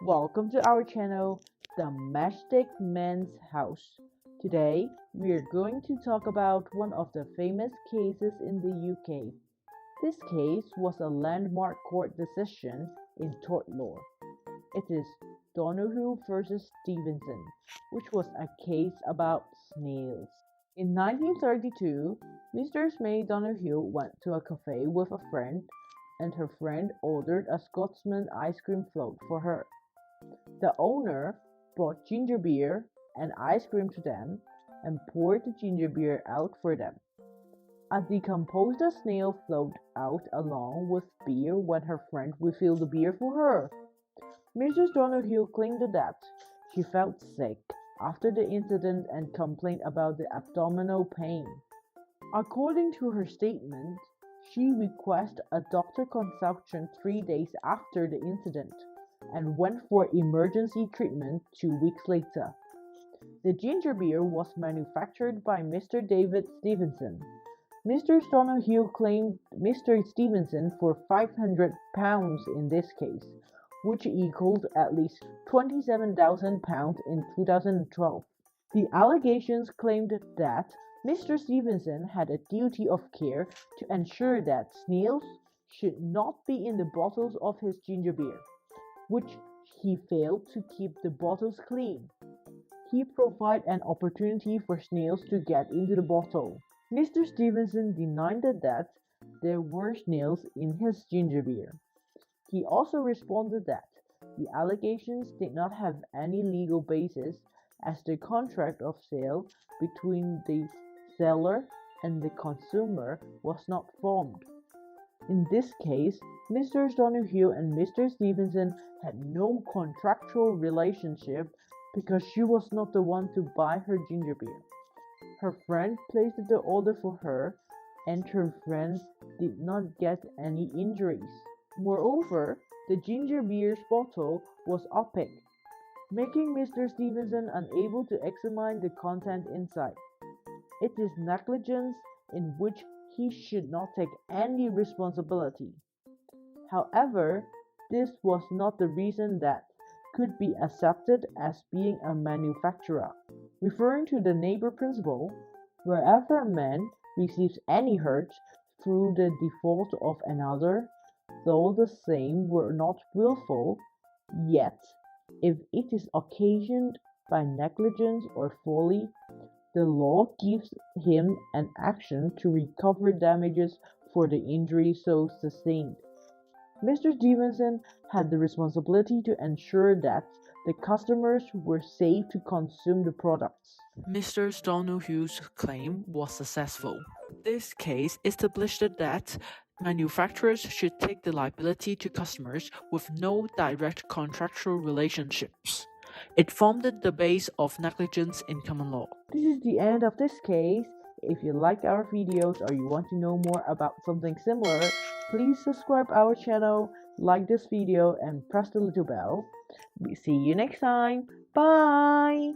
Welcome to our channel, The Majestic Man's House. Today, we are going to talk about one of the famous cases in the UK. This case was a landmark court decision in tort law. It is Donoghue versus Stevenson, which was a case about snails. In 1932, Mistress May Donoghue went to a cafe with a friend, and her friend ordered a Scotsman ice cream float for her. The owner brought ginger beer and ice cream to them and poured the ginger beer out for them. A decomposed snail flowed out along with beer when her friend refilled the beer for her. Mrs. Donoghue claimed that she felt sick after the incident and complained about the abdominal pain. According to her statement, she requested a doctor consultation 3 days after the incident and went for emergency treatment 2 weeks later. The ginger beer was manufactured by Mr. David Stevenson. Mr. Donoghue claimed Mr. Stevenson for £500 in this case, which equaled at least £27,000 in 2012. The allegations claimed that Mr. Stevenson had a duty of care to ensure that snails should not be in the bottles of his ginger beer, which he failed to keep the bottles clean. He provided an opportunity for snails to get into the bottle. Mr. Stevenson denied that there were snails in his ginger beer. He also responded that the allegations did not have any legal basis as the contract of sale between the seller and the consumer was not formed. In this case, Mr. Donoghue and Mr. Stevenson had no contractual relationship because she was not the one to buy her ginger beer. Her friend placed the order for her, and her friend did not get any injuries. Moreover, the ginger beer's bottle was opaque, making Mr. Stevenson unable to examine the content inside. It is negligence in which he should not take any responsibility. However, this was not the reason that could be accepted as being a manufacturer. Referring to the neighbor principle, wherever a man receives any hurt through the default of another, though the same were not willful, yet, if it is occasioned by negligence or folly, the law gives him an action to recover damages for the injury so sustained. Mr. Stevenson had the responsibility to ensure that the customers were safe to consume the products. Mr. Donoghue's claim was successful. This case established that manufacturers should take the liability to customers with no direct contractual relationships. It formed the base of negligence in common law. This is the end of this case. If you like our videos or you want to know more about something similar, please subscribe our channel, like this video and press the little bell. See you next time. Bye!